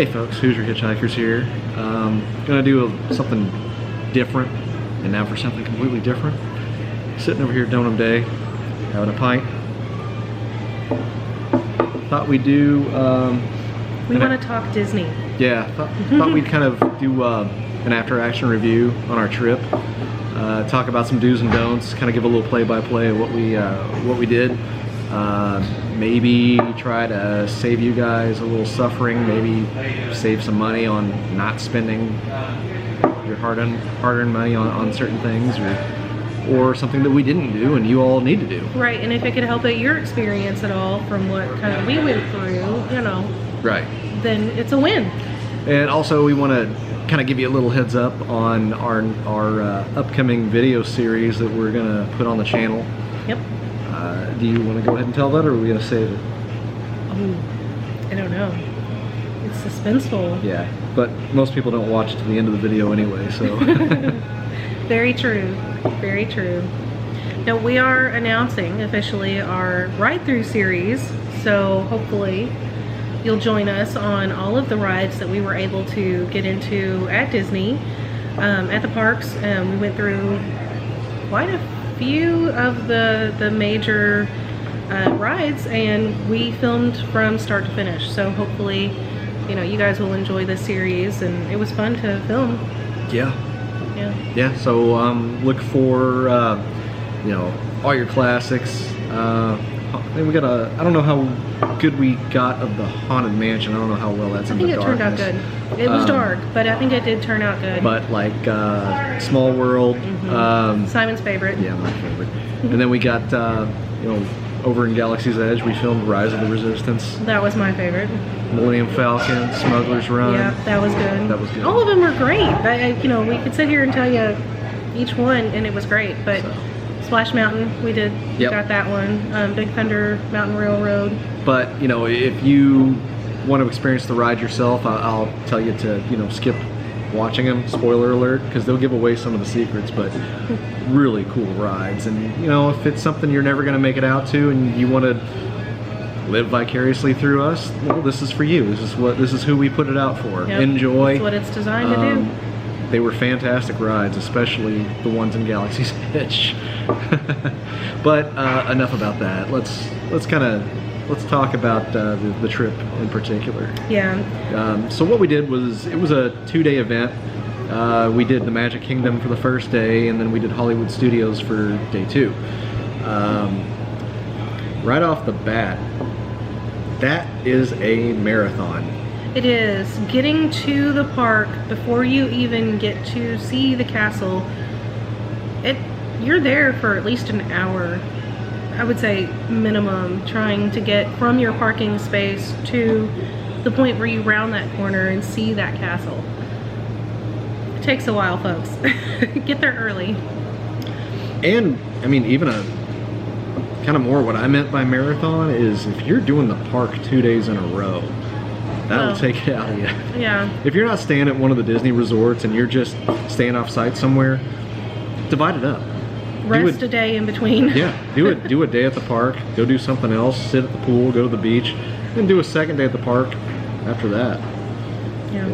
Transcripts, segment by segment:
Hey folks, Hoosier Hitchhikers here. Gonna do something different, and now for something completely different. Sitting over here at Donum Day, having a pint. Thought we'd do... we want to talk Disney. Yeah, thought we'd kind of do an after-action review on our trip. Talk about some do's and don'ts, kind of give a little play-by-play of what we did. Maybe try to save you guys a little suffering, maybe save some money on not spending your hard-earned money on certain things, or something that we didn't do and you all need to do. Right, and if it could help out your experience at all from what kind of we went through, you know. Right. Then it's a win. And also we want to kind of give you a little heads up on our upcoming video series that we're going to put on the channel. Yep. Do you want to go ahead and tell that, or are we going to save it? Oh, I don't know. It's suspenseful. Yeah, but most people don't watch to the end of the video anyway, so. Very true. Very true. Now we are announcing officially our ride-through series, so hopefully you'll join us on all of the rides that we were able to get into at Disney, at the parks. We went through quite a few of the major rides, and we filmed from start to finish. So hopefully, you know, you guys will enjoy this series, and it was fun to film. Yeah. Yeah. Yeah. So look for you know, all your classics. And we got I don't know how good we got of the Haunted Mansion. I don't know how well that's in the darkness. I think it turned out good. It was dark, but I think it did turn out good. But like Small World. Simon's favorite. Yeah, my favorite. And then we got, you know, over in Galaxy's Edge, we filmed Rise of the Resistance. That was my favorite. Millennium Falcon, Smuggler's Run. Yeah, that was good. That was good. All of them were great. You know, we could sit here and tell you each one, and it was great. But Splash Mountain, we did. We got that one. Big Thunder Mountain Railroad. But, you know, if you want to experience the ride yourself, I'll tell you to, you know, skip watching them, spoiler alert, because they'll give away some of the secrets, but really cool rides. And, you know, if it's something you're never going to make it out to and you want to live vicariously through us, well, this is for you. This is who we put it out for. Yep. Enjoy. That's what it's designed to do. They were fantastic rides, especially the ones in Galaxy's Edge. But enough about that. Let's talk about the trip in particular. Yeah. So what we did was, it was a 2-day event. We did the Magic Kingdom for the first day, and then we did Hollywood Studios for day 2. Right off the bat, that is a marathon. It is. Getting to the park before you even get to see the castle, you're there for at least an hour. I would say minimum, trying to get from your parking space to the point where you round that corner and see that castle. It takes a while, folks. Get there early. And, I mean, even kind of more what I meant by marathon is if you're doing the park 2 days in a row, that'll take it out of you. Yeah. If you're not staying at one of the Disney resorts and you're just staying off site somewhere, divide it up. Rest a day in between. Yeah, do a day at the park, go do something else, sit at the pool, go to the beach, then do a second day at the park after that. Yeah.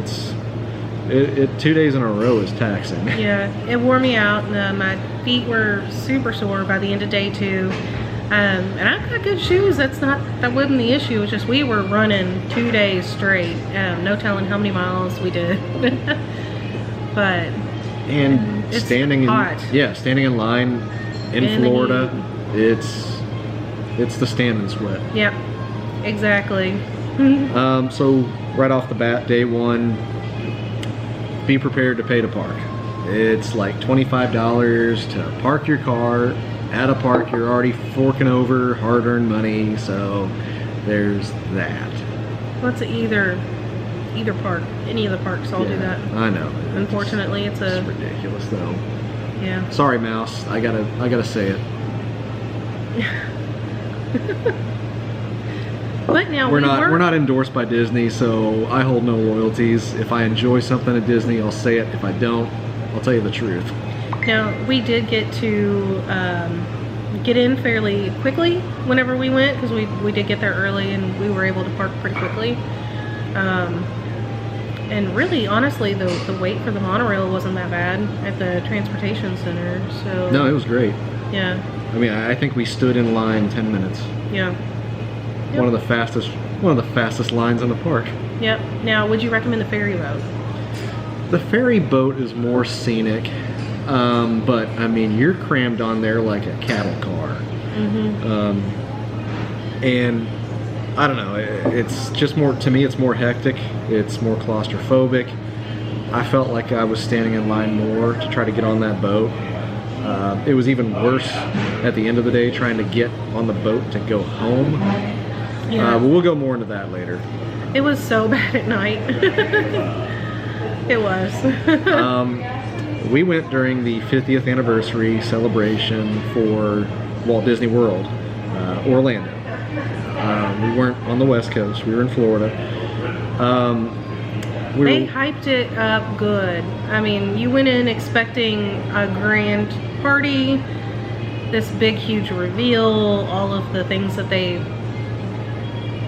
2 days in a row is taxing. Yeah, it wore me out. My feet were super sore by the end of day 2. And I've got good shoes. That wasn't the issue. It's just we were running 2 days straight. No telling how many miles we did. But it's standing hot. Standing in line in Florida, it's the stand and sweat. Yep, exactly. So right off the bat, day 1, be prepared to pay to park. It's like $25 to park your car at a park you're already forking over hard-earned money, so there's that. What's either park? Any of the parks all do that. I know. Unfortunately, it's ridiculous though. Yeah. Sorry, Mouse. I gotta say it. But now we're not endorsed by Disney, so I hold no loyalties. If I enjoy something at Disney, I'll say it. If I don't, I'll tell you the truth. Now, we did get to get in fairly quickly whenever we went, because we did get there early and we were able to park pretty quickly. And really, honestly, the wait for the monorail wasn't that bad at the transportation center. So No, it was great. yeah, I mean, I think we stood in line 10 minutes. yeah, One of the fastest lines in the park. yep. Now, would you recommend the ferry boat? The ferry boat is more scenic, but I mean, you're crammed on there like a cattle car. And I don't know, it's just more, to me, it's more hectic, it's more claustrophobic. I felt like I was standing in line more to try to get on that boat. It was even worse at the end of the day trying to get on the boat to go home. Yeah. But we'll go more into that later. It was so bad at night. It was. We went during the 50th anniversary celebration for Walt Disney World, Orlando. We weren't on the West Coast, we were in Florida. They hyped it up good. I mean, you went in expecting a grand party, this big huge reveal, all of the things that they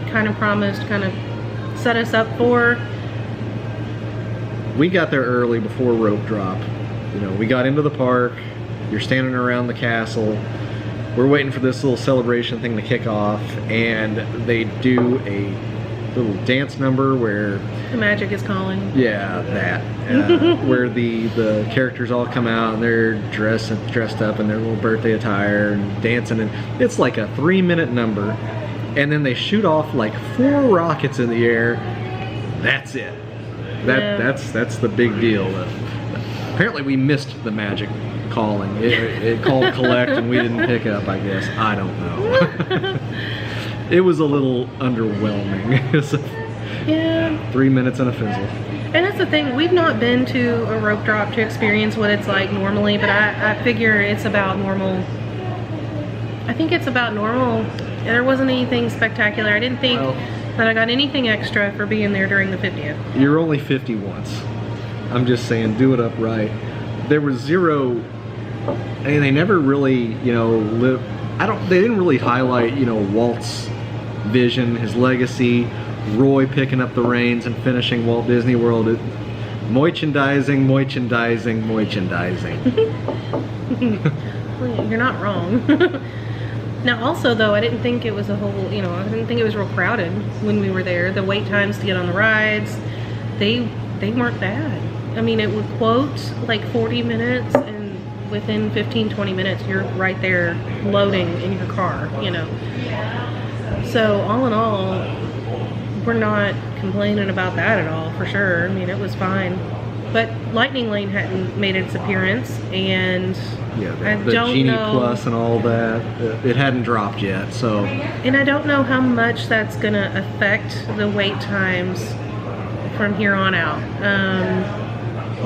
kind of promised, kind of set us up for. We got there early before rope drop. You know, we got into the park, you're standing around the castle, we're waiting for this little celebration thing to kick off, and they do a little dance number where The magic is calling. yeah, that where the characters all come out and they're dressed up in their little birthday attire and dancing, and it's like a 3-minute number, and then they shoot off like 4 rockets in the air. That's it. That's the big deal. Apparently we missed the magic calling. It called collect and we didn't pick up, I guess. I don't know. It was a little underwhelming. Yeah. 3 minutes and a fizzle. And that's the thing, we've not been to a rope drop to experience what it's like normally, but I figure it's about normal. I think it's about normal. There wasn't anything spectacular. I didn't think that I got anything extra for being there during the 50th. You're only 50 once. I'm just saying, do it up right. There was zero, and they never really, you know, they didn't really highlight, you know, Walt's vision, his legacy, Roy picking up the reins and finishing Walt Disney World. Merchandising. You're not wrong. Now also though, I didn't think it was a whole, you know, I didn't think it was real crowded when we were there. The wait times to get on the rides, they weren't bad. I mean, it would quote like 40 minutes and within 15-20 minutes you're right there loading in your car, you know. So all in all, we're not complaining about that at all, for sure. I mean, it was fine. But Lightning Lane hadn't made its appearance, and Yeah, I the don't Genie know. Plus and all that, it hadn't dropped yet, so. And I don't know how much that's gonna affect the wait times from here on out.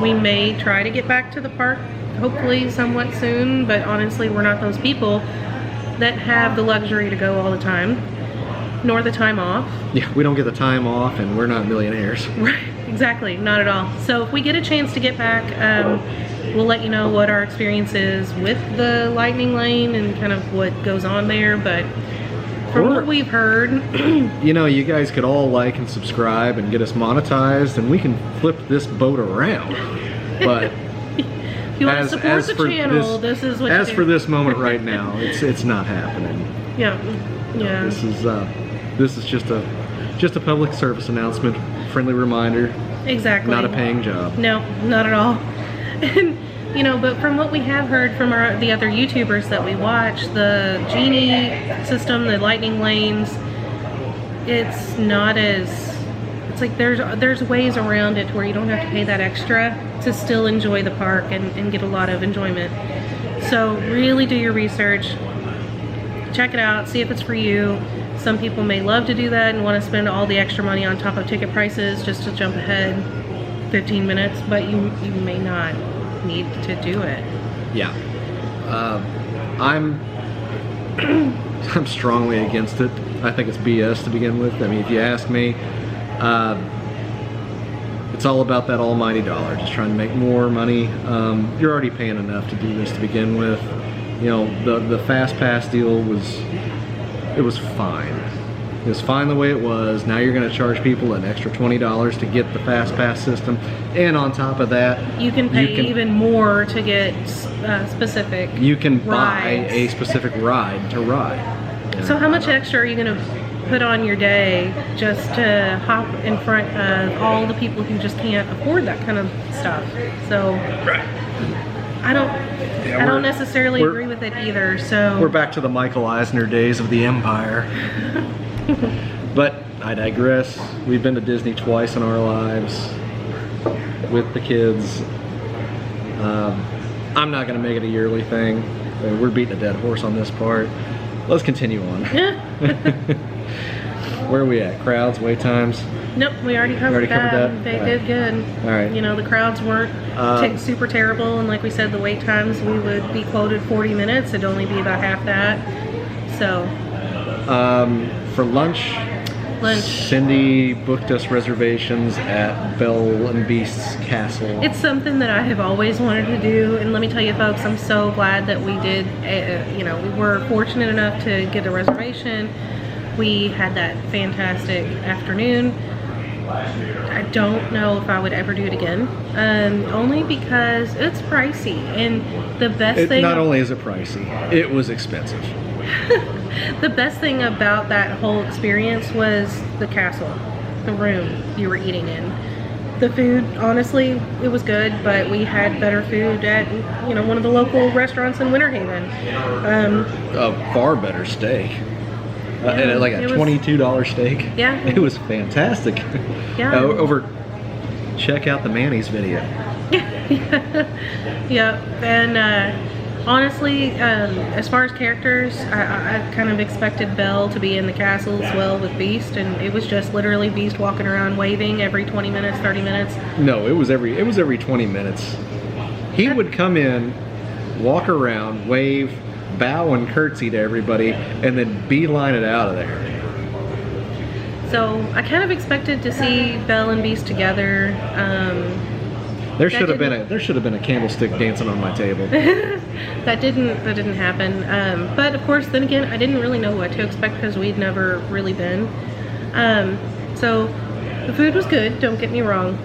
We may try to get back to the park, hopefully somewhat soon, but honestly, we're not those people that have the luxury to go all the time, nor the time off. Yeah, we don't get the time off and we're not millionaires. Right, exactly, not at all. So if we get a chance to get back, we'll let you know what our experience is with the Lightning Lane and kind of what goes on there, but from what we've heard, you know, you guys could all like and subscribe and get us monetized, and we can flip this boat around. But if you want to support the channel, this is what you as do. for this moment right now, it's not happening. Yeah, yeah. This is just a public service announcement, friendly reminder. Exactly. Not a paying job. No, not at all. And you know, but from what we have heard from the other YouTubers that we watch, the Genie system, the Lightning Lanes, it's not as, it's like there's ways around it where you don't have to pay that extra to still enjoy the park and get a lot of enjoyment. So really do your research, check it out, see if it's for you. Some people may love to do that and want to spend all the extra money on top of ticket prices just to jump ahead 15 minutes, but you may not need to do it. Yeah. I'm strongly against it. I think it's BS to begin with. I mean, if you ask me, it's all about that almighty dollar, just trying to make more money. You're already paying enough to do this to begin with. You know, the Fast Pass deal was fine. It was fine the way it was. Now you're going to charge people an extra $20 to get the fast pass system, and on top of that, you can pay even more to get specific. You can buy rides. a specific ride to ride. So how much extra are you going to put on your day just to hop in front of all the people who just can't afford that kind of stuff? So I don't necessarily agree with it either. So we're back to the Michael Eisner days of the Empire. But I digress. We've been to Disney twice in our lives with the kids. I'm not going to make it a yearly thing. We're beating a dead horse on this part. Let's continue on. Where are we at? Crowds, wait times? Nope, we already covered that. They did good. All right. You know, the crowds weren't super terrible, and like we said, the wait times, we would be quoted 40 minutes. It'd only be about half that. So. For lunch, Cindy booked us reservations at Belle and Beast's Castle. It's something that I have always wanted to do, and let me tell you folks, I'm so glad that we did. You know, we were fortunate enough to get a reservation. We had that fantastic afternoon. I don't know if I would ever do it again, only because it's pricey, and the best thing... Not only is it pricey, it was expensive. The best thing about that whole experience was the castle, the room you were eating in. The food, honestly, it was good, but we had better food at, you know, one of the local restaurants in Winter Haven. A far better steak. Like a $22 steak. Yeah. It was fantastic. Yeah. Check out the Manny's video. Yeah. And honestly, as far as characters, I kind of expected Belle to be in the castle as well with Beast, and it was just literally Beast walking around waving every 20 minutes, 30 minutes. No, it was every 20 minutes. He would come in, walk around, wave, bow and curtsy to everybody, and then beeline it out of there. So I kind of expected to see Belle and Beast together. There should have been a candlestick dancing on my table. That didn't happen. But of course, then again, I didn't really know what to expect because we'd never really been. So the food was good. Don't get me wrong.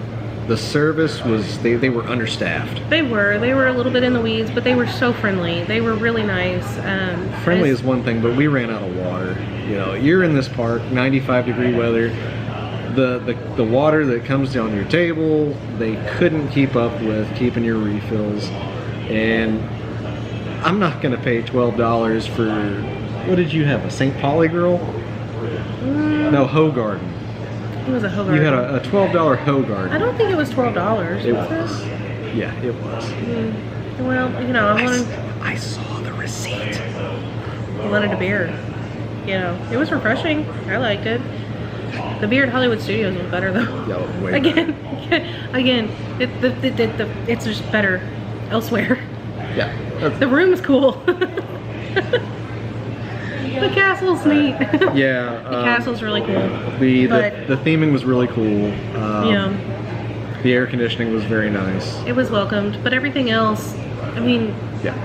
The service was, they were understaffed. They were a little bit in the weeds, but they were so friendly. They were really nice. Friendly is one thing, but we ran out of water. You know, you're in this park, 95-degree weather. The water that comes down your table, they couldn't keep up with keeping your refills. And I'm not going to pay $12 for, what did you have, a St. Pauli girl? No, Hogarden. It was a Hogarden. You had a $12 Hogarden. I don't think it was $12. It was. Yeah, it was. Well, you know, I saw the receipt. I wanted a beer. You know, it was refreshing. I liked it. The beer at Hollywood Studios was better though. Yeah, way Again, it's just better elsewhere. Yeah. The room's cool. The castle's neat. Yeah. The castle's really cool. The theming was really cool. Yeah. The air conditioning was very nice. It was welcomed, but everything else, I mean... Yeah.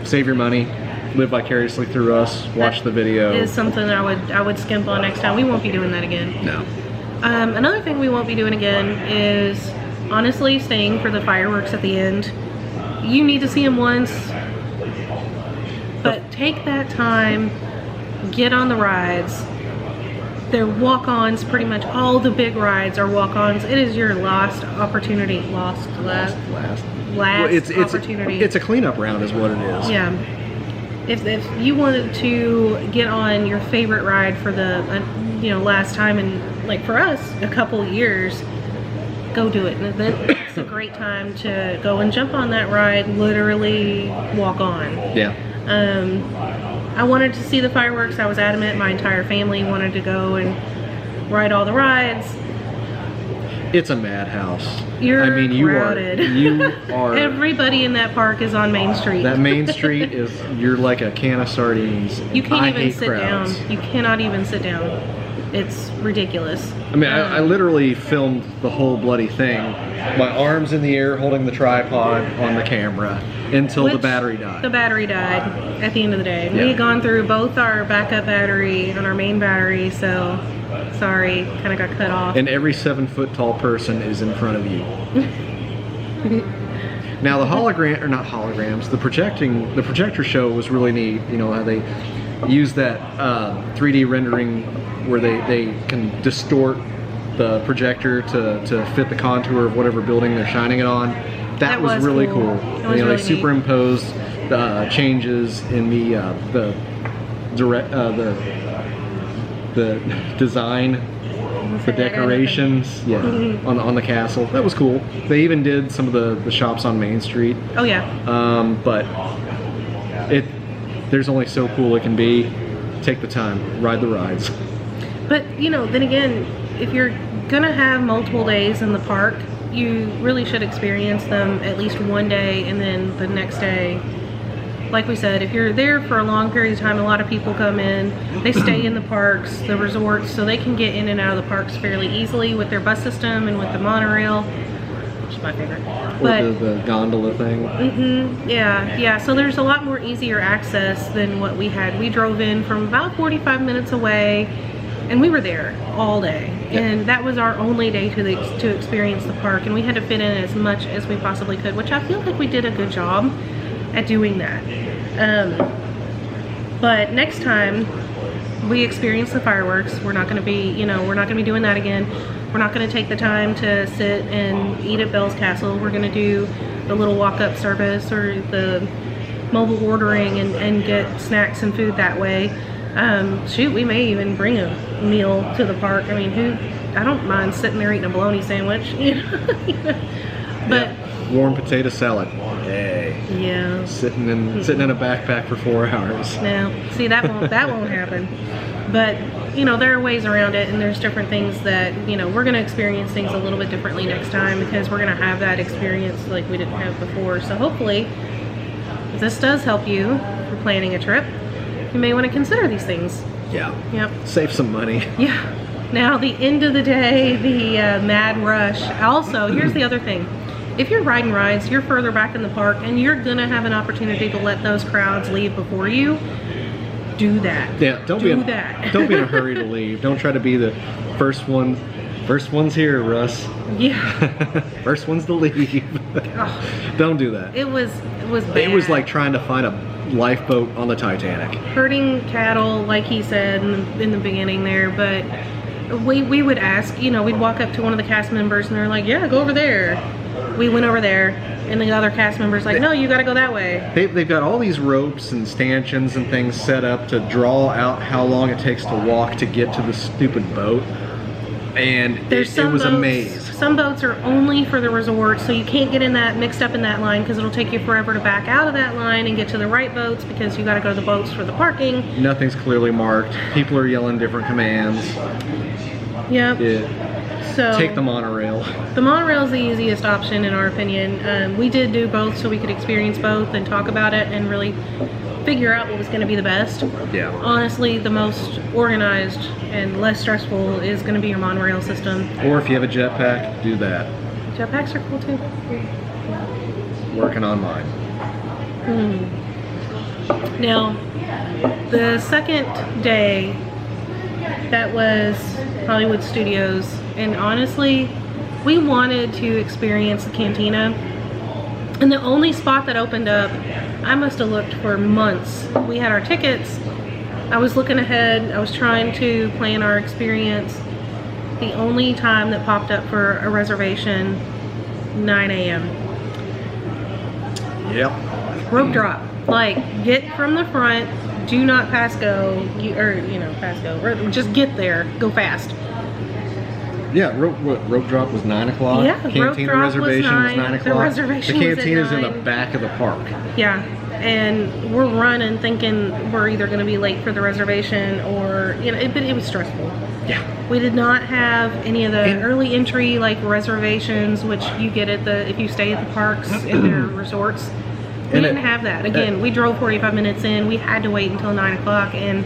Save your money. Live vicariously through us. Watch the video. Is something I would skimp on next time. We won't be doing that again. No. Another thing we won't be doing again is honestly staying for the fireworks at the end. You need to see them once, but take that time, get on the rides. They're walk-ons. Pretty much all the big rides are walk-ons. It is your last opportunity. Last opportunity. It's a cleanup round is what it is. Yeah. If you wanted to get on your favorite ride for the last time in, like for us, a couple years, go do it. And it's a great time to go and jump on that ride, literally walk on. Yeah. I wanted to see the fireworks. I was adamant. My entire family wanted to go and ride all the rides. It's a madhouse. Crowded. You are. Everybody in that park is on Main Street. That Main Street is, you're like a can of sardines. You can't even sit crowds. down. You cannot even sit down. It's ridiculous. I mean, I literally filmed the whole bloody thing. My arms in the air holding the tripod on the camera. Until the Which battery died. The battery died at the end of the day. Yeah. We had gone through both our backup battery and our main battery, so sorry, kind of got cut off. And every 7-foot tall person is in front of you. Now the hologram, or not holograms, the projector show was really neat. You know how they use that 3D rendering where they can distort the projector to fit the contour of whatever building they're shining it on. That was really cool. It was You know, really they superimposed changes in the design, the decorations, yeah, on the castle. That was cool. They even did some of the shops on Main Street. Oh yeah. But there's only so cool it can be. Take the time, ride the rides. But you know, then again, if you're gonna have multiple days in the park, you really should experience them at least one day, and then the next day, like we said, if you're there for a long period of time, a lot of people come in, they stay in the parks, the resorts, so they can get in and out of the parks fairly easily with their bus system and with the monorail, which is my favorite. Or the gondola thing. Yeah, so there's a lot more easier access than what we had. We drove in from about 45 minutes away, and we were there all day. Yeah. And that was our only day to experience the park, and we had to fit in as much as we possibly could, which I feel like we did a good job at doing that. But next time we experience the fireworks, we're not going to be, we're not going to be doing that again. We're not going to take the time to sit and eat at Belle's Castle. We're going to do the little walk-up service or the mobile ordering and get snacks and food that way. Shoot, we may even bring a meal to the park. I mean, I don't mind sitting there eating a bologna sandwich, But yeah. Warm potato salad. Yay. Yeah. Sitting in a backpack for 4 hours. No, see, that won't happen. But there are ways around it, and there's different things that we're going to experience things a little bit differently next time, because we're going to have that experience like we didn't have before. So hopefully, if this does help you for planning a trip, you may want to consider these things. Yeah. Yep. Save some money. Yeah. Now, the end of the day, the mad rush. Also, here's the other thing. If you're riding rides, you're further back in the park, and you're going to have an opportunity to let those crowds leave before you. Do that. Yeah, don't be in a hurry to leave. Don't try to be the first one. First one's here, Russ. Yeah. First one's to leave. Oh, don't do that. It was bad. It was like trying to find a lifeboat on the Titanic. Herding cattle, like he said in the beginning there, but we would ask, we'd walk up to one of the cast members, and they're like, yeah, go over there. We went over there, and the other cast members like, no, you got to go that way. They've got all these ropes and stanchions and things set up to draw out how long it takes to walk to get to the stupid boat. And it was a maze. Some boats are only for the resort, so you can't get mixed up in that line, because it'll take you forever to back out of that line and get to the right boats, because you got to go to the boats for the parking. Nothing's clearly marked. People are yelling different commands. Yep. Yeah. So take the monorail. The monorail is the easiest option in our opinion. We did do both so we could experience both and talk about it and really figure out what was going to be the best. Yeah. Honestly, the most organized and less stressful is going to be your monorail system. Or if you have a jetpack, do that. Jetpacks are cool too. Working on mine. Now, the second day, that was Hollywood Studios, and honestly, we wanted to experience the cantina, and the only spot that opened up, I must have looked for months. We had our tickets, I was looking ahead, I was trying to plan our experience. The only time that popped up for a reservation, 9 a.m. Yep. Rope drop. Like, get from the front, do not pass go, pass go, or just get there, go fast. Yeah, rope drop was 9 o'clock. Yeah, Cantina reservation was 9 o'clock. The reservation the cantina's was at 9. in the back of the park. Yeah, and we're running thinking we're either going to be late for the reservation or, but it was stressful. Yeah. We did not have any of the early entry reservations, which you get if you stay at the parks in their resorts. We didn't have that. Again, we drove 45 minutes in. We had to wait until 9 o'clock. And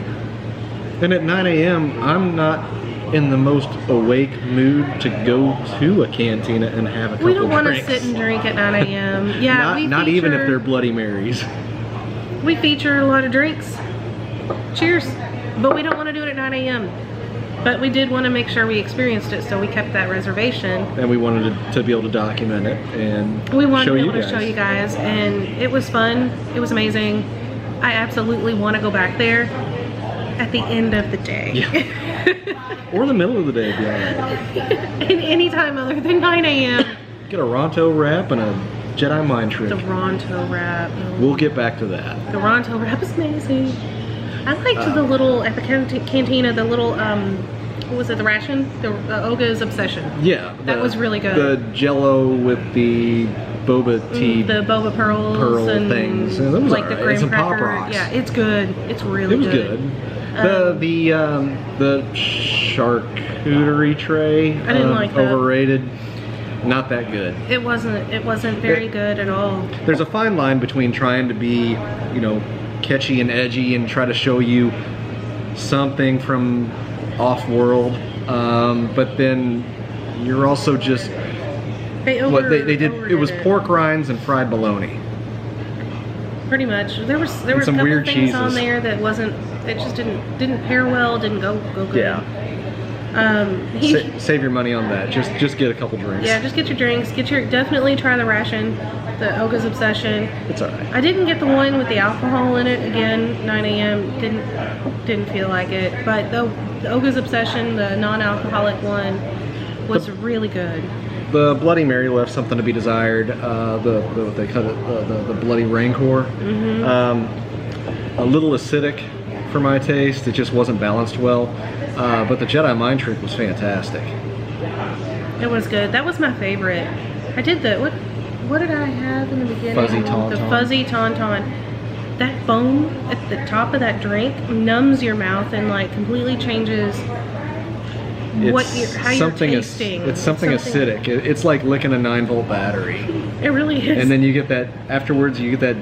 at 9 a.m., I'm not in the most awake mood to go to a cantina and have a couple We don't want to drinks. sit and drink at 9 a.m. Yeah, not even if they're Bloody Marys. We feature a lot of drinks. Cheers. But we don't want to do it at 9 a.m. But we did want to make sure we experienced it, so we kept that reservation. And we wanted to be able to document it and We wanted show to be you able to guys. show you guys, and it was fun. It was amazing. I absolutely want to go back there at the end of the day. Yeah. Or the middle of the day, if you want. In any time other than 9 a.m. Get a Ronto wrap and a Jedi mind trick. The Ronto wrap. We'll get back to that. The Ronto wrap is amazing. I liked the little, at the cantina, the little, what was it, the ration? The Oga's Obsession. Yeah. That was really good. The Jello with the boba tea. The boba pearls and things. And that was like the alright. graham Some Pop cracker. Rocks. Yeah, it's good. It's really It was good. The charcuterie tray. I didn't like that. Overrated. Not that good. It wasn't very good at all. There's a fine line between trying to be, catchy and edgy and try to show you something from off-world, but then you're also just They did. It was overdid pork rinds and fried bologna. Pretty much. There were a some couple weird things on cheeses. there that wasn't. It just didn't pair well. Didn't go good. Yeah. Save your money on that. Just get a couple drinks. Yeah, just get your drinks. Definitely try the ration, the Oga's Obsession. It's alright. I didn't get the one with the alcohol in it. Again, 9 a.m. Didn't feel like it. But the Oga's Obsession, the non-alcoholic one, was really good. The Bloody Mary left something to be desired. The what they call it, the Bloody Rancor. A little acidic for my taste. It just wasn't balanced well. But the Jedi mind trick was fantastic. It was good. That was my favorite. I did the what did I have in the beginning? Fuzzy Tauntaun. The fuzzy tauntaun. That foam at the top of that drink numbs your mouth and like completely changes how you're tasting. It's something acidic. It's like licking a 9-volt battery. It really is. And then you get that afterwards. You get that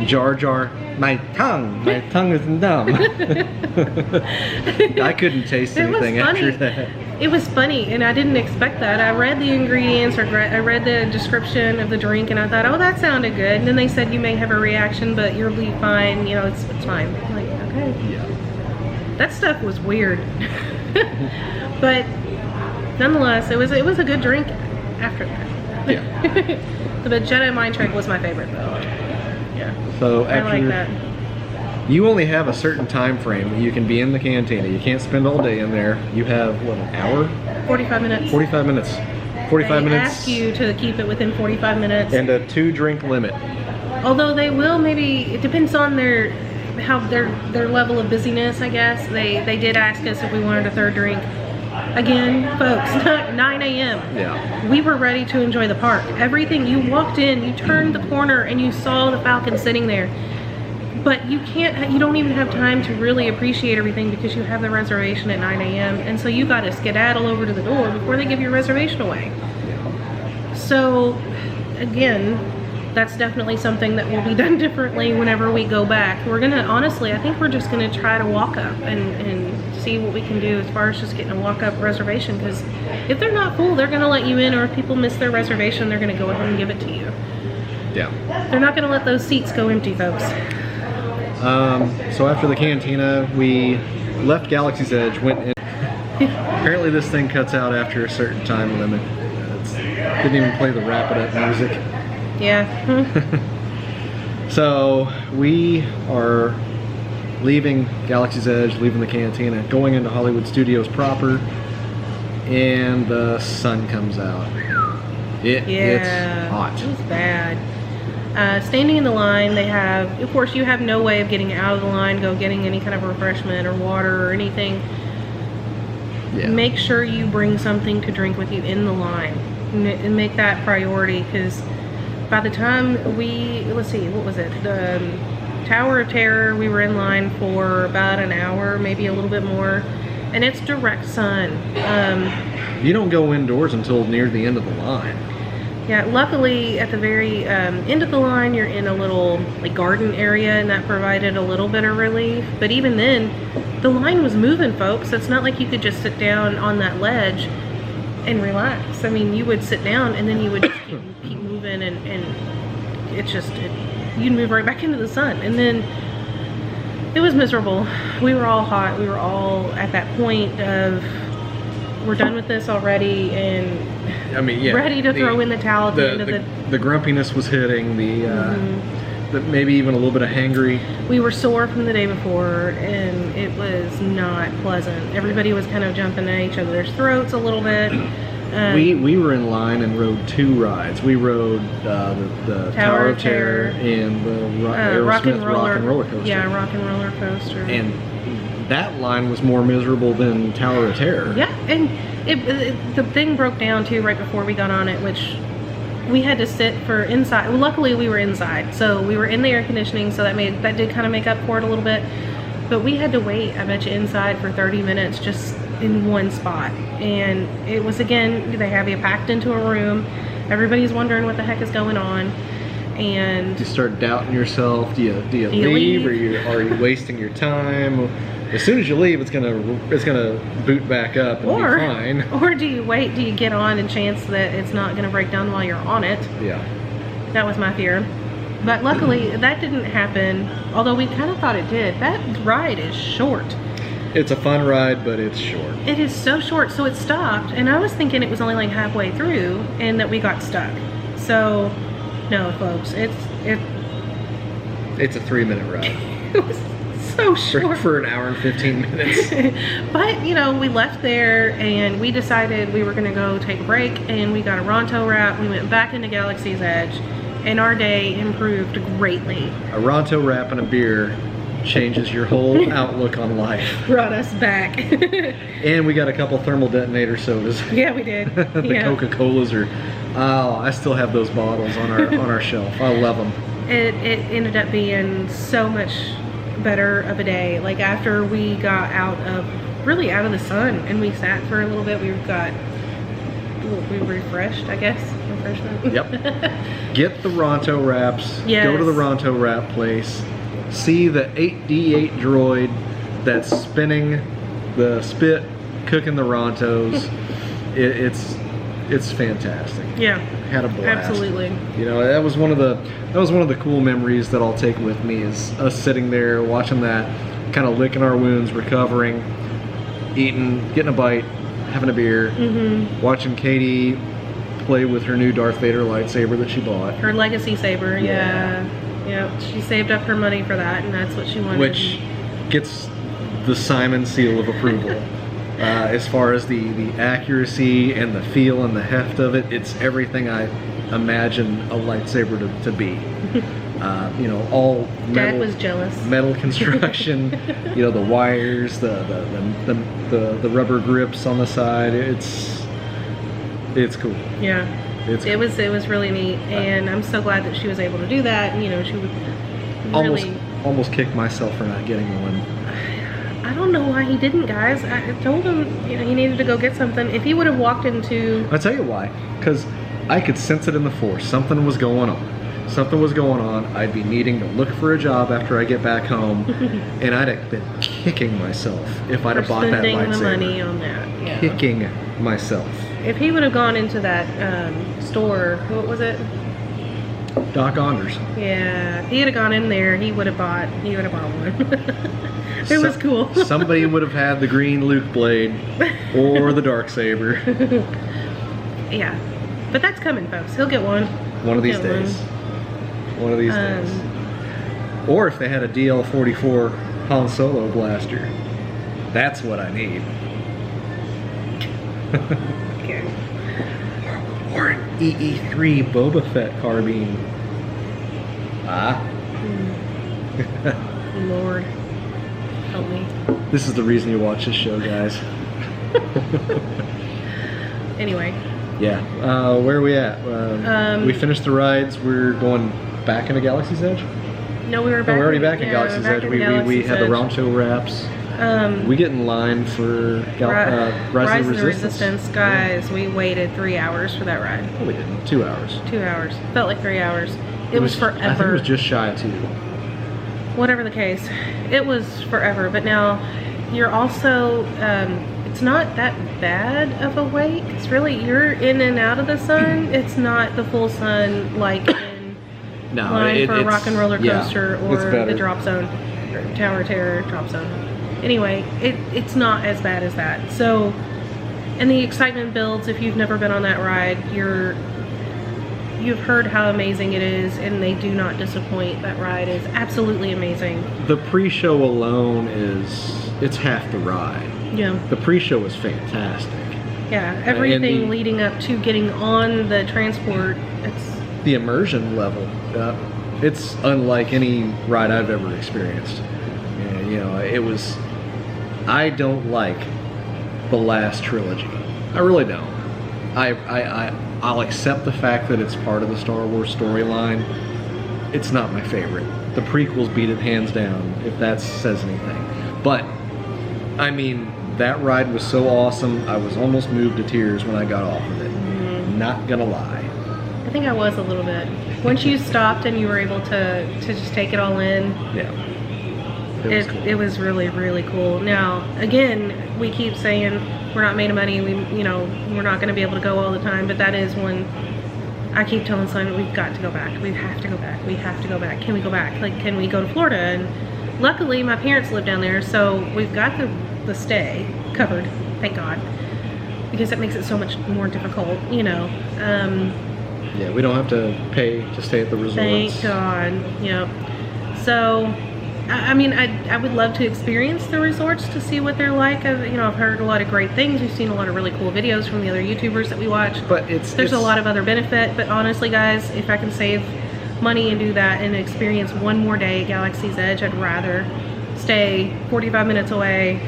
Jar Jar. My tongue is numb. I couldn't taste anything after that. It was funny, and I didn't expect that. I read the ingredients, or I read the description of the drink, and I thought, oh, that sounded good. And then they said you may have a reaction, but you'll be fine. It's fine. I'm like, okay. Yeah. That stuff was weird. But nonetheless, it was a good drink after that. Yeah. The Jedi mind trick was my favorite, though. Yeah. So I like after that. you only have a certain time frame that you can be in the cantina. You can't spend all day in there. You have what, an hour? 45 minutes. 45 minutes. 45 They minutes. ask you to keep it within 45 minutes. And a 2-drink limit. Although they will maybe, it depends on their level of busyness, I guess. They did ask us if we wanted a third drink. Again, folks, 9 a.m. Yeah. We were ready to enjoy the park. Everything, you walked in, you turned the corner, and you saw the Falcon sitting there. But you don't even have time to really appreciate everything because you have the reservation at 9 a.m. And so you got to skedaddle over to the door before they give your reservation away. So, again, that's definitely something that will be done differently whenever we go back. We're gonna, honestly, I think we're just gonna try to walk up and see what we can do as far as just getting a walk-up reservation, because if they're not full, they're gonna let you in, or if people miss their reservation, they're gonna go ahead and give it to you. Yeah. They're not gonna let those seats go empty, folks. So after the cantina, we left Galaxy's Edge, went in. Apparently this thing cuts out after a certain time limit. Didn't even play the wrap it up music. Yeah. So we are leaving Galaxy's Edge, leaving the cantina, going into Hollywood Studios proper, and the sun comes out. It's hot. It was bad. Standing in the line, they have, of course, you have no way of getting out of the line, getting any kind of refreshment or water or anything. Yeah. Make sure you bring something to drink with you in the line, and make that priority, because by the time let's see, what was it? The Tower of Terror, we were in line for about an hour, maybe a little bit more, and it's direct sun. You don't go indoors until near the end of the line. Yeah, luckily at the very end of the line, you're in a little garden area, and that provided a little bit of relief. But even then, the line was moving, folks. It's not like you could just sit down on that ledge and relax. I mean, you would sit down and then you would just keep moving, and it's just, you'd move right back into the sun. And then it was miserable. We were all hot. We were all at that point of, we're done with this already, and I mean, yeah, ready to throw in the towel at the end of the grumpiness was hitting, the maybe even a little bit of hangry. We were sore from the day before, and it was not pleasant. Everybody was kind of jumping at each other's throats a little bit. We were in line and rode 2 rides. We rode the Tower of Terror and the Aerosmith Rock and Roller Coaster. Yeah, Rock and Roller Coaster. And that line was more miserable than Tower of Terror. Yeah, and the thing broke down too right before we got on it, which we had to sit for inside. Well, luckily we were inside, so we were in the air conditioning, so that did kind of make up for it a little bit. But we had to wait, I bet you, inside for 30 minutes just in one spot. And it was, again, they have you packed into a room. Everybody's wondering what the heck is going on. And you start doubting yourself. Do you leave? Or are you wasting your time? As soon as you leave, it's gonna boot back up and be fine. Or do you wait? Do you get on and chance that it's not gonna break down while you're on it? Yeah. That was my fear. But luckily, that didn't happen. Although we kind of thought it did. That ride is short. It's a fun ride, but it's short. It is so short. So it stopped, and I was thinking it was only like halfway through, and that we got stuck. So, no, folks, it's a 3-minute ride. It was so short for an hour and 15 minutes. But you know, we left there and we decided we were going to go take a break, and we got a Ronto wrap. We went back into Galaxy's Edge, and our day improved greatly. A Ronto wrap and a beer changes your whole outlook on life. Brought us back. And we got a couple thermal detonator sodas. Yeah, we did. The Coca-Colas are, I still have those bottles on our shelf. I love them. It ended up being so much better of a day. Like, after we got out of the sun and we sat for a little bit, we refreshed, I guess. Refreshment. Yep. Get the Ronto wraps. Yes. Go to the Ronto wrap place. See the 8D8 droid that's spinning the spit, cooking the Rontos. It's fantastic. Yeah. Had a blast. Absolutely. You know, that was one of the cool memories that I'll take with me, is us sitting there watching that, kind of licking our wounds, recovering, eating, getting a bite, having a beer, watching Katie play with her new Darth Vader lightsaber that she bought. Her legacy saber, yeah. Yep, she saved up her money for that, and that's what she wanted. Which gets the Simon seal of approval. As far as the accuracy and the feel and the heft of it, it's everything I imagine a lightsaber to be. You know, all metal. Dad was jealous. Metal construction. You know, the wires, the rubber grips on the side. It's cool. Yeah. It was really neat, and I'm so glad that she was able to do that. You know, she would really almost kick myself for not getting one. I don't know why he didn't, guys. I told him, you know, he needed to go get something. If he would have walked into... I'll tell you why. Because I could sense it in the Force. Something was going on. Something was going on. I'd be needing to look for a job after I get back home, and I'd have been kicking myself if I'd have bought that lightsaber. Spending the money on that. Yeah. Kicking myself. If he would have gone into that store, what was it? Doc Onders. Yeah, if he had gone in there, he would have bought one. It was cool. Somebody would have had the green Luke blade or the Darksaber. Yeah, but that's coming, folks. He'll get one. One of these days. One of these days. Or if they had a DL-44 Han Solo blaster. That's what I need. Okay. Or an EE3 Boba Fett carbine. Lord, help me. This is the reason you watch this show, guys. Anyway. Yeah. Where are we at? We finished the rides. We're going back into Galaxy's Edge? No, we were back. We're already back in Galaxy's Edge. We had the Ronto wraps. We get in line for Rise of the Resistance. Guys, we waited 3 hours for that ride. Oh, we didn't. 2 hours. 2 hours. Felt like 3 hours. It was forever. I think it was just shy of 2. Whatever the case, it was forever. But now, you're also, it's not that bad of a wait. It's really, you're in and out of the sun. It's not the full sun like in line for a rock and roller coaster or the drop zone, or Tower of Terror drop zone. Anyway, it's not as bad as that. So, and the excitement builds. If you've never been on that ride, you've heard how amazing it is, and they do not disappoint. That ride is absolutely amazing. The pre-show alone it's half the ride. Yeah. The pre-show is fantastic. Yeah, everything leading up to getting on the transport, it's... The immersion level, it's unlike any ride I've ever experienced. Yeah, you know, it was... I don't like the last trilogy. I really don't. I'll accept the fact that it's part of the Star Wars storyline. It's not my favorite. The prequels beat it hands down, if that says anything. But, I mean, that ride was so awesome, I was almost moved to tears when I got off of it. Mm-hmm. Not gonna lie. I think I was a little bit. Once you stopped and you were able to just take it all in. Yeah. It was really, really cool. Now, again, we keep saying we're not made of money. We're not going to be able to go all the time. But that is when I keep telling Simon, we've got to go back. We have to go back. We have to go back. Can we go back? Like, can we go to Florida? And luckily, my parents live down there, so we've got the stay covered. Thank God, because that makes it so much more difficult. Yeah, we don't have to pay to stay at the resorts. Thank God. Yep. So. I mean, I would love to experience the resorts to see what they're like. I've heard a lot of great things. We've seen a lot of really cool videos from the other YouTubers that we watch. But there's a lot of other benefit. But honestly, guys, if I can save money and do that and experience one more day at Galaxy's Edge, I'd rather stay 45 minutes away,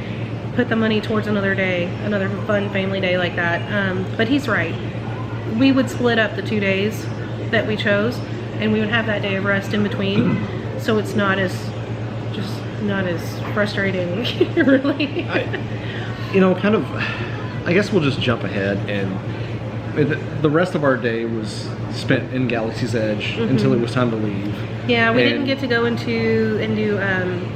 put the money towards another day, another fun family day like that. But he's right. We would split up the 2 days that we chose, and we would have that day of rest in between, so it's not as frustrating, really. I guess we'll just jump ahead, and the rest of our day was spent in Galaxy's Edge until it was time to leave. Yeah, we didn't get to go and do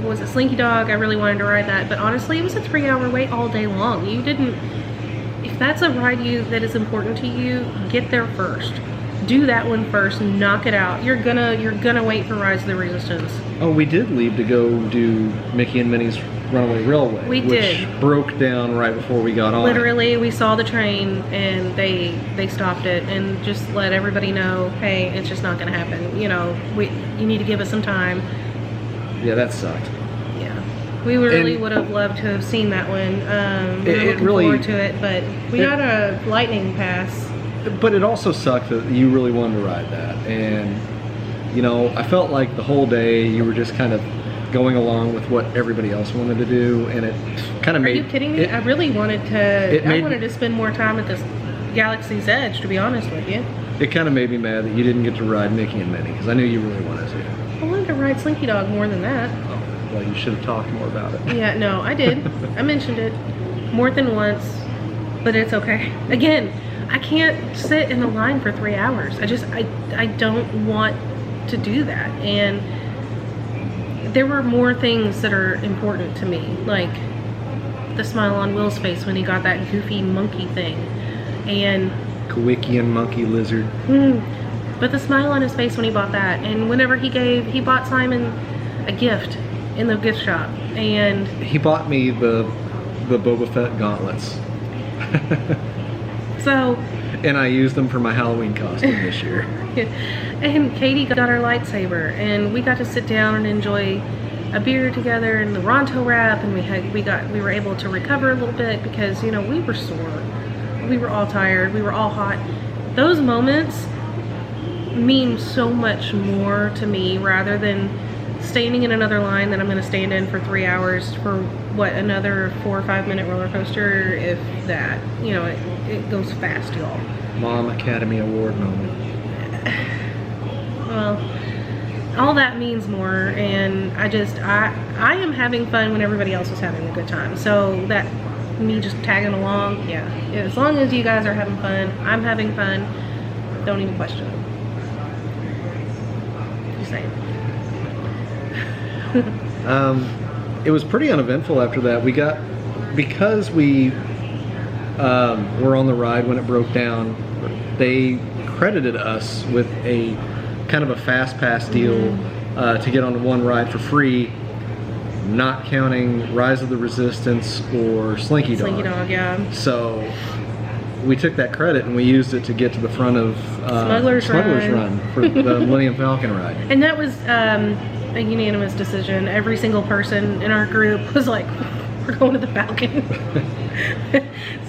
what was it, Slinky Dog? I really wanted to ride that, but honestly, it was a 3-hour wait all day long. If that's a ride that is important to you, get there first. Do that one first, knock it out. You're gonna wait for Rise of the Resistance. Oh, we did leave to go do Mickey and Minnie's Runaway Railway. Which broke down right before we got on. Literally, we saw the train and they stopped it and just let everybody know, hey, it's just not gonna happen. You need to give us some time. Yeah, that sucked. Yeah, we really would have loved to have seen that one. We were looking forward to it, but we got a lightning pass. But it also sucked that you really wanted to ride that, and I felt like the whole day you were just kind of going along with what everybody else wanted to do, and it kind of made... Are you kidding me? I really wanted to spend more time at this Galaxy's Edge, to be honest with you. It kind of made me mad that you didn't get to ride Mickey and Minnie, because I knew you really wanted to. I wanted to ride Slinky Dog more than that. Oh, well, you should have talked more about it. Yeah, no, I did. I mentioned it more than once, but it's okay. Again, I can't sit in the line for 3 hours. I don't want to do that. And there were more things that are important to me, like the smile on Will's face when he got that goofy monkey thing, and Kowickian monkey lizard. But the smile on his face when he bought that, and whenever he bought Simon a gift in the gift shop, and he bought me the Boba Fett gauntlets. So, and I used them for my Halloween costume this year. And Katie got our lightsaber, and we got to sit down and enjoy a beer together and the Ronto wrap, and we were able to recover a little bit because we were sore, we were all tired, we were all hot. Those moments mean so much more to me rather than standing in another line that I'm going to stand in for 3 hours for another 4 or 5 minute roller coaster, if that. It goes fast, y'all. Mom Academy Award moment. Well, all that means more, and I am having fun when everybody else is having a good time. So that me just tagging along, yeah. As long as you guys are having fun, I'm having fun. Don't even question it. Just saying. it was pretty uneventful after that. Because we were on the ride when it broke down, they credited us with a kind of a fast pass deal to get on one ride for free, not counting Rise of the Resistance or Slinky Dog. Slinky Dog, yeah. So we took that credit and we used it to get to the front of Smuggler's Run for the Millennium Falcon ride. And that was a unanimous decision. Every single person in our group was like, we're going to the Falcon.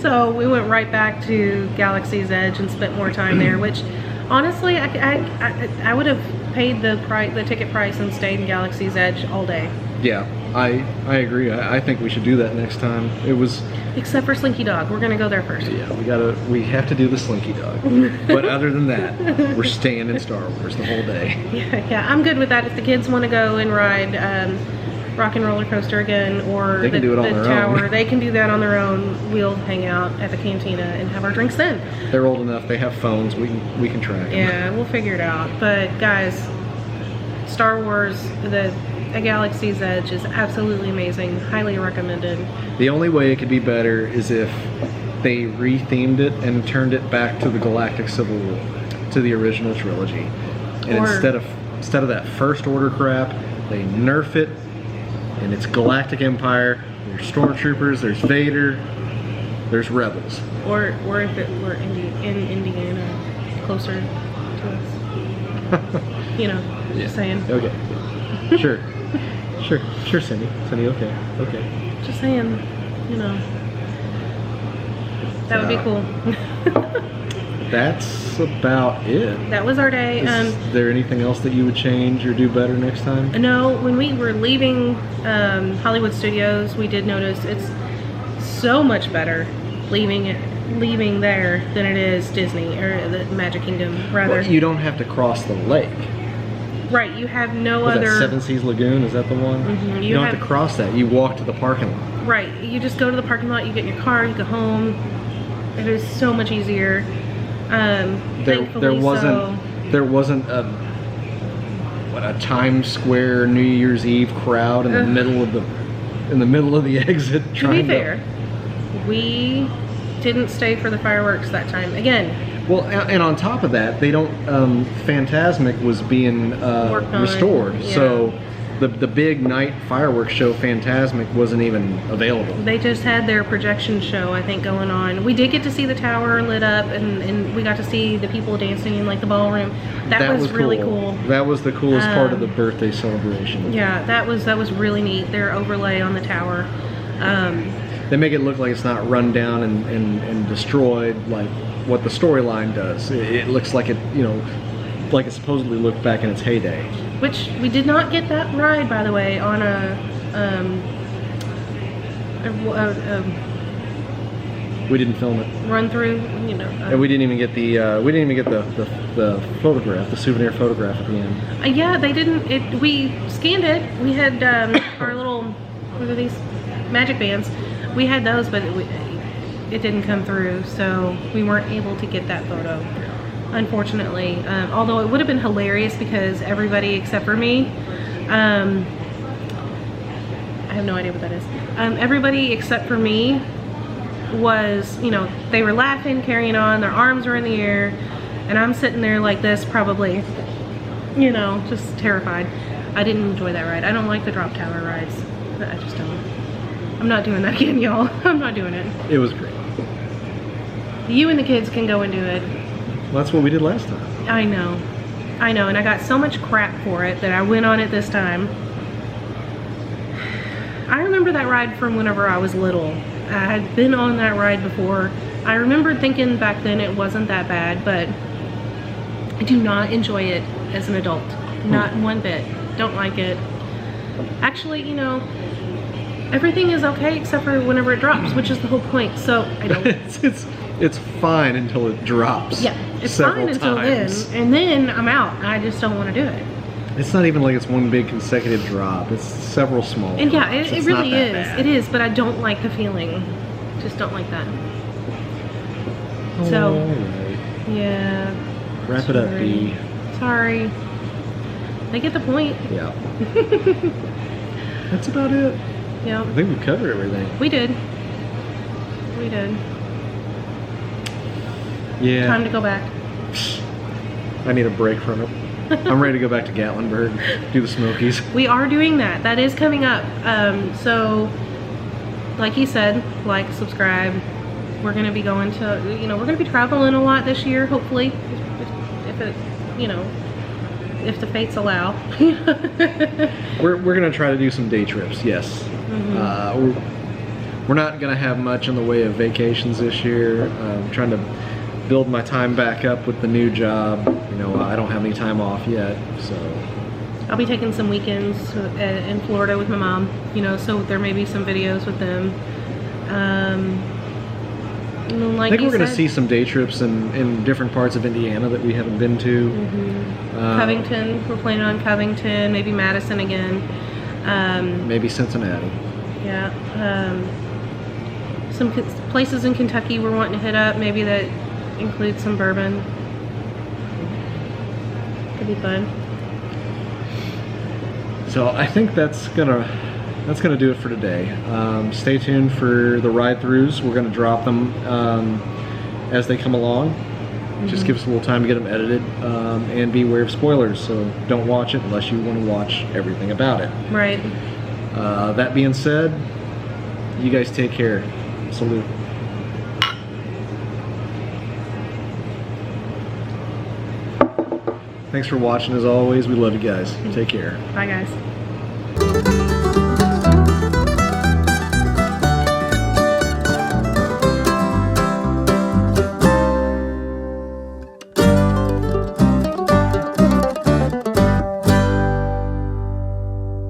So we went right back to Galaxy's Edge and spent more time there, which honestly, I would have paid the ticket price and stayed in Galaxy's Edge all day. Yeah, I agree. I think we should do that next time. It was... Except for Slinky Dog. We're gonna go there first. Yeah, we have to do the Slinky Dog. But other than that, we're staying in Star Wars the whole day. Yeah, I'm good with that. If the kids want to go and ride Rock and Roller Coaster again, or they can do it on their tower, own. They can do that on their own. We'll hang out at the cantina and have our drinks then. They're old enough. They have phones. We can track them. Yeah, we'll figure it out. But guys, Star Wars, A Galaxy's Edge is absolutely amazing. Highly recommended. The only way it could be better is if they re-themed it and turned it back to the Galactic Civil War, to the original trilogy. And instead of that First Order crap, they nerf it, and it's Galactic Empire. There's Stormtroopers, there's Vader, there's Rebels. Or if it were in Indiana, closer to us. You know, just saying. Okay. Sure, Cindy, okay. Just saying, you know. That would be cool. That's about it. That was our day. Is there anything else that you would change or do better next time? No, when we were leaving Hollywood Studios, we did notice it's so much better leaving there than it is Disney, or the Magic Kingdom, rather. Well, you don't have to cross the lake. Right, you have no Was other... that Seven Seas Lagoon? Is that the one? Mm-hmm. You don't have to cross that. You walk to the parking lot. Right, you just go to the parking lot, you get in your car, you go home. It is so much easier. There wasn't a Times Square New Year's Eve crowd in the middle of the exit. To be fair, we didn't stay for the fireworks that time. Again. Well, and on top of that, they don't. Fantasmic was being restored, yeah. So the big night fireworks show Fantasmic wasn't even available. They just had their projection show, I think, going on. We did get to see the tower lit up, and we got to see the people dancing in like the ballroom. That was really cool. That was the coolest part of the birthday celebration. Yeah, that was really neat. Their overlay on the tower. They make it look like it's not run down and destroyed like what the storyline does. It looks like it, like it supposedly looked back in its heyday. Which we did not get that ride, by the way, on we didn't film it. Run through, and we didn't even get the photograph, the souvenir photograph at the end. Yeah, they didn't. We scanned it. We had our little, what are these, magic bands. We had those, but it didn't come through, so we weren't able to get that photo, unfortunately. Although it would have been hilarious because everybody except for me, I have no idea what that is. Everybody except for me was, they were laughing, carrying on, their arms were in the air, and I'm sitting there like this, probably, just terrified. I didn't enjoy that ride. I don't like the drop tower rides. I just don't. I'm not doing that again, y'all. I'm not doing it. It was great. You and the kids can go and do it. Well, that's what we did last time. I know, and I got so much crap for it that I went on it this time. I remember that ride from whenever I was little. I had been on that ride before. I remember thinking back then it wasn't that bad, but I do not enjoy it as an adult. Not one bit. Don't like it. Actually, everything is okay except for whenever it drops, which is the whole point. So I don't. it's fine until it drops. Yeah, it's fine until then, and then I'm out. I just don't want to do it. It's not even like it's one big consecutive drop. It's several small. And yeah, it really is. Bad. It is, but I don't like the feeling. Just don't like that. So, right. Yeah. Wrap it up, B. Sorry. They get the point. Yeah. That's about it. Yeah. I think we covered everything. We did. We did. Yeah. Time to go back. I need a break from it. I'm ready to go back to Gatlinburg, do the Smokies. We are doing that. That is coming up. So, like he said, like, subscribe. We're going to be going to, we're going to be traveling a lot this year, hopefully, if it, if the fates allow. We're going to try to do some day trips, yes. We're not going to have much in the way of vacations this year. I'm trying to build my time back up with the new job. I don't have any time off yet, so. I'll be taking some weekends in Florida with my mom, so there may be some videos with them. Like I think we're going to see some day trips in different parts of Indiana that we haven't been to. Covington, we're planning on Covington, maybe Madison again. Maybe Cincinnati. Yeah. Some places in Kentucky we're wanting to hit up, maybe that includes some bourbon. Could be fun. So I think that's gonna do it for today. Stay tuned for the ride-throughs. We're gonna drop them as they come along. Just give us a little time to get them edited, and be aware of spoilers. So don't watch it unless you want to watch everything about it. Right. That being said, you guys take care. Salute. Thanks for watching as always. We love you guys. Take care. Bye, guys.